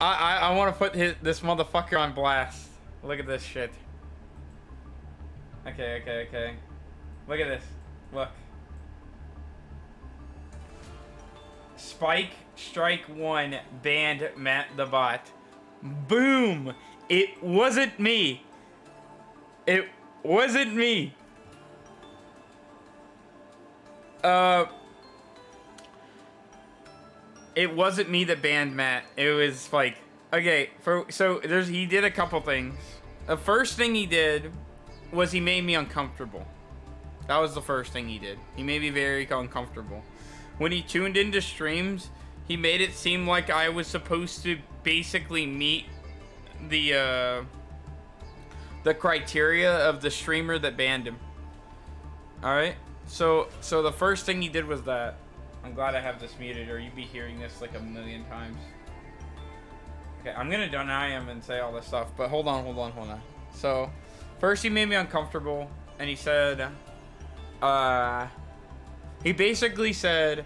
I want to put this motherfucker on blast. Look at this shit. Okay. Look at this. Look. Spike Strike 1 banned Matt the Bot. Boom! It wasn't me. It wasn't me. It wasn't me that banned Matt. It was Spike. Okay, so he did a couple things. The first thing he did was he made me uncomfortable. That was the first thing he did. He made me very uncomfortable. When he tuned into streams, he made it seem like I was supposed to basically meet the criteria of the streamer that banned him. Alright? So the first thing he did was that. I'm glad I have this muted, or you'd be hearing this like a million times. Okay, I'm gonna deny him and say all this stuff, but hold on. So, first he made me uncomfortable, and he said, he basically said,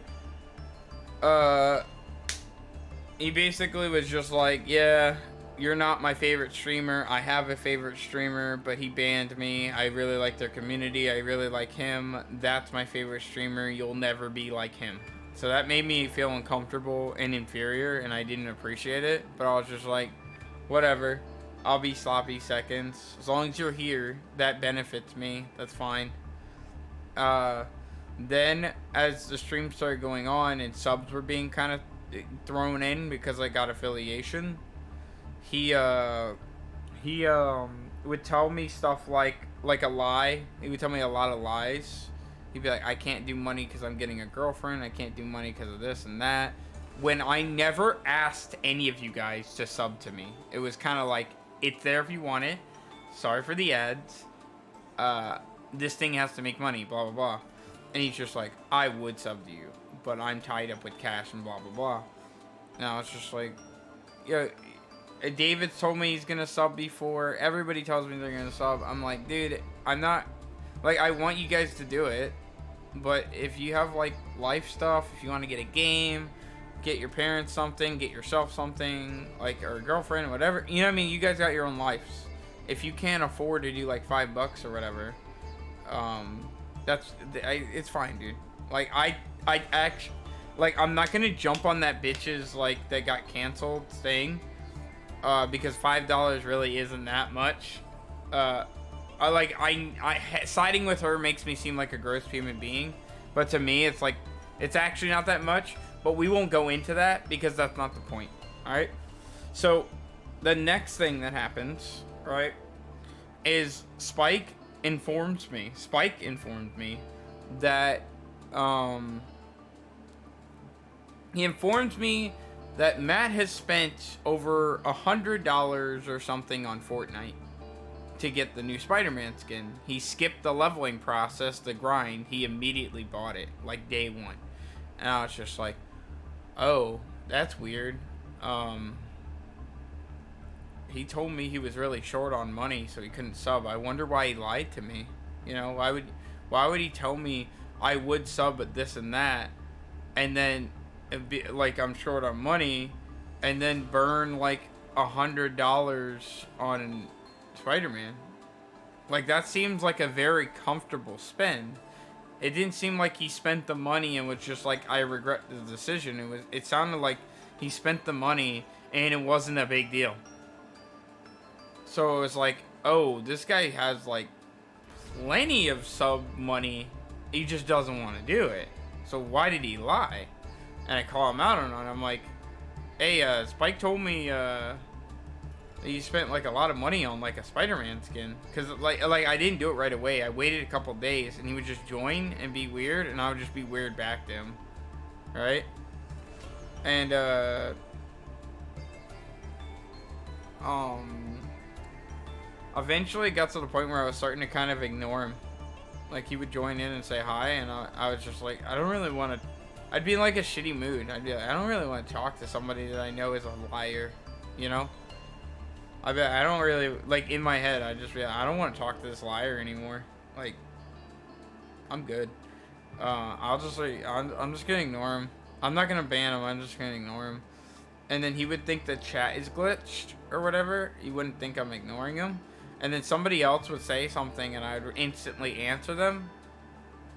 he basically was just like, yeah, you're not my favorite streamer. I have a favorite streamer, but he banned me. I really like their community. I really like him. That's my favorite streamer. You'll never be like him. So that made me feel uncomfortable and inferior, and I didn't appreciate it. But I was just like, whatever. I'll be sloppy seconds. As long as you're here, that benefits me. That's fine. Then, as the stream started going on and subs were being kind of thrown in because I got affiliation, he would tell me stuff like a lie. He would tell me a lot of lies. He'd be like, I can't do money because I'm getting a girlfriend. I can't do money because of this and that. When I never asked any of you guys to sub to me. It was kind of like, it's there if you want it. Sorry for the ads. This thing has to make money, blah, blah, blah. And he's just like, I would sub to you, but I'm tied up with cash and blah, blah, blah. Now it's just like, yeah. David's told me he's gonna sub before. Everybody tells me they're gonna sub. I'm like, dude, I'm not, like, I want you guys to do it, but if you have like life stuff, if you want to get a game, get your parents something, get yourself something, like, or a girlfriend or whatever, you know what I mean? You guys got your own lives. If you can't afford to do like $5 or whatever, it's fine, dude. Like, I actually, like, I'm not gonna jump on that bitch's like that got canceled thing. Because $5 really isn't that much. Siding with her makes me seem like a gross human being, but to me, it's like, it's actually not that much. But we won't go into that because that's not the point. All right. So, the next thing that happens, right, is Spike informed me that he informed me that Matt has spent over $100 or something on Fortnite to get the new Spider-Man skin. He skipped the leveling process, the grind. He immediately bought it, like day one. And I was just like, oh, that's weird. He told me he was really short on money, so he couldn't sub. I wonder why he lied to me. You know, why would he tell me I would sub at this and that, and then be, like, I'm short on money, and then burn like $100 on Spider-Man? Like, that seems like a very comfortable spend. It didn't seem like he spent the money and was just like, I regret the decision. It sounded like he spent the money and it wasn't a big deal. So it was like, oh, this guy has like plenty of sub money. He just doesn't want to do it. So why did he lie? And I call him out on it. I'm like, hey, Spike told me he spent like a lot of money on like a Spider-Man skin. Cause like I didn't do it right away. I waited a couple days and he would just join and be weird, and I would just be weird back to him. Right? And eventually it got to the point where I was starting to kind of ignore him. Like, he would join in and say hi, and I was just like, I don't really want to. I'd be in like a shitty mood. I'd be like, I don't really want to talk to somebody that I know is a liar, you know? I don't really, like, in my head, I just be like, I don't want to talk to this liar anymore. Like, I'm good. I'll just like, I'm just gonna ignore him. I'm not gonna ban him. I'm just gonna ignore him. and then he would think the chat is glitched or whatever. He wouldn't think I'm ignoring him. And then somebody else would say something, and I would instantly answer them.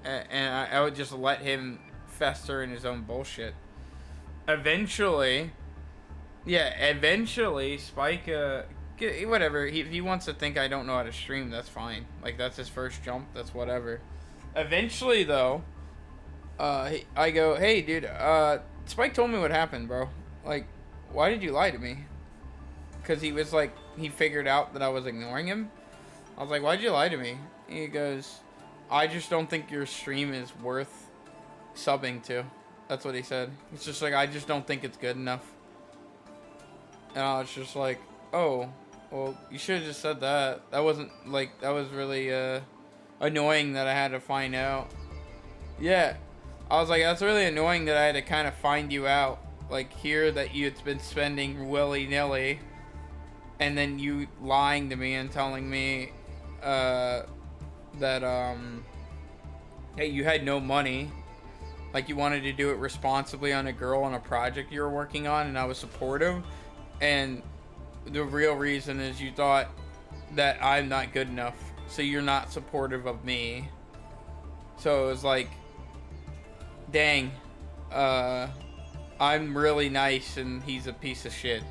And I would just let him fester in his own bullshit. Eventually, Spike, whatever. If he wants to think I don't know how to stream, that's fine. Like, that's his first jump. That's whatever. Eventually, though, I go, hey, dude, Spike told me what happened, bro. Like, why did you lie to me? Because he was like, he figured out that I was ignoring him. I was like, why'd you lie to me? He goes, I just don't think your stream is worth subbing to. That's what he said. It's just like, I just don't think it's good enough. And I was just like, oh, well, you should have just said that. That wasn't, like, that was really, annoying that I had to find out. Yeah. I was like, that's really annoying that I had to kind of find you out. Like, hear that you'd been spending willy-nilly. And then you lying to me and telling me, that, hey, you had no money. Like, you wanted to do it responsibly on a girl on a project you were working on, and I was supportive. And the real reason is you thought that I'm not good enough, so you're not supportive of me. So it was like, dang, I'm really nice and he's a piece of shit.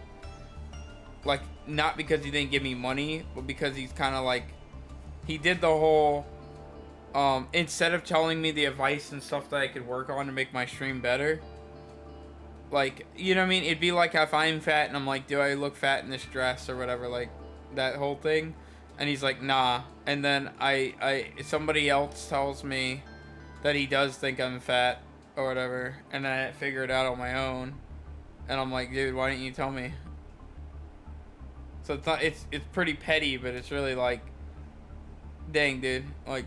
Like, not because he didn't give me money, but because he's kind of like, he did the whole, instead of telling me the advice and stuff that I could work on to make my stream better, like, you know what I mean? It'd be like if I'm fat and I'm like, do I look fat in this dress or whatever, like, that whole thing. And he's like, nah. And then somebody else tells me that he does think I'm fat or whatever, and then I figure it out on my own. And I'm like, dude, why didn't you tell me? So it's not, it's pretty petty, but it's really like, dang, dude, like,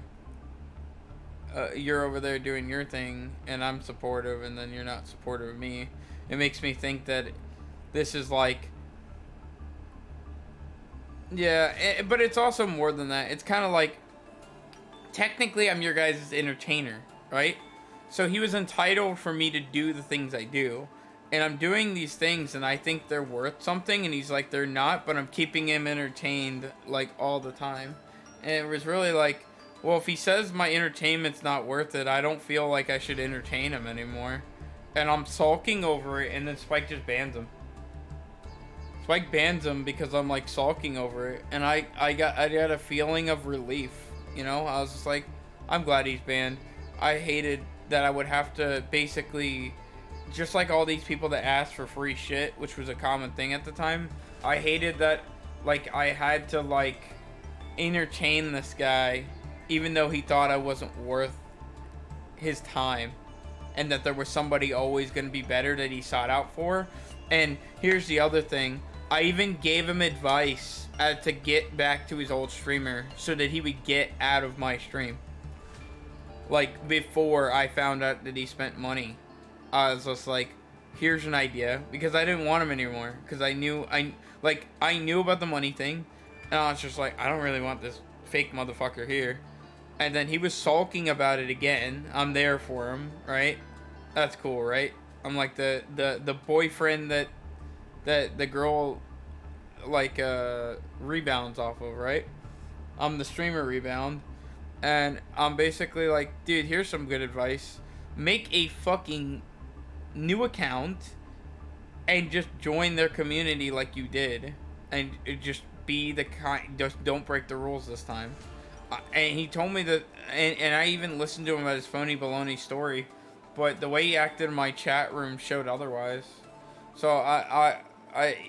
you're over there doing your thing, and I'm supportive, and then you're not supportive of me. It makes me think that this is like, yeah, but it's also more than that. It's kind of like, technically I'm your guys' entertainer, right? So he was entitled for me to do the things I do. And I'm doing these things, and I think they're worth something, and he's like, they're not, but I'm keeping him entertained, like, all the time. And it was really like, well, if he says my entertainment's not worth it, I don't feel like I should entertain him anymore. And I'm sulking over it, and then Spike just bans him. Spike bans him because I'm, like, sulking over it, and I got a feeling of relief, you know? I was just like, I'm glad he's banned. I hated that I would have to basically, just like all these people that asked for free shit, which was a common thing at the time, I hated that, like, I had to, like, entertain this guy, even though he thought I wasn't worth his time, and that there was somebody always going to be better that he sought out for. And here's the other thing. I even gave him advice to get back to his old streamer so that he would get out of my stream. Like, before I found out that he spent money. I was just like, here's an idea. Because I didn't want him anymore. Because I knew about the money thing. And I was just like, I don't really want this fake motherfucker here. And then he was sulking about it again. I'm there for him, right? That's cool, right? I'm like the boyfriend that the girl, like, rebounds off of, right? I'm the streamer rebound. And I'm basically like, dude, here's some good advice. Make a fucking new account and just join their community like you did. And just be the kind, just don't break the rules this time. And he told me that, and I even listened to him about his phony baloney story, but the way he acted in my chat room showed otherwise. So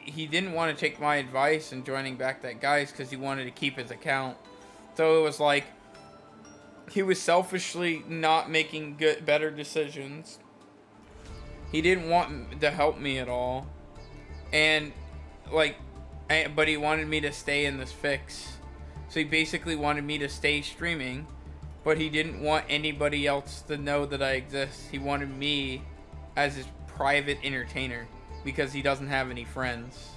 he didn't want to take my advice in joining back that guy's because he wanted to keep his account. So it was like, he was selfishly not making better decisions. He didn't want to help me at all. And, like, but he wanted me to stay in this fix. So he basically wanted me to stay streaming, but he didn't want anybody else to know that I exist. He wanted me as his private entertainer because he doesn't have any friends.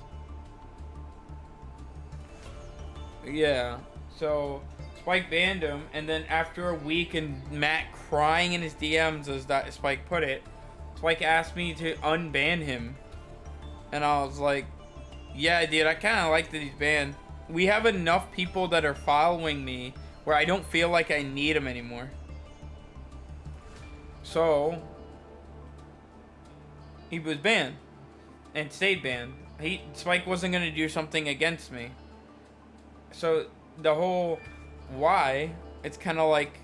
Yeah, so Spike banned him, and then after a week and Matt crying in his DMs, as that Spike put it, Spike asked me to unban him. And I was like, yeah, dude, I kind of like that he's banned. We have enough people that are following me where I don't feel like I need him anymore. So, he was banned and stayed banned. Spike wasn't going to do something against me. So, the whole why, it's kind of like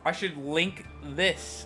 I should link this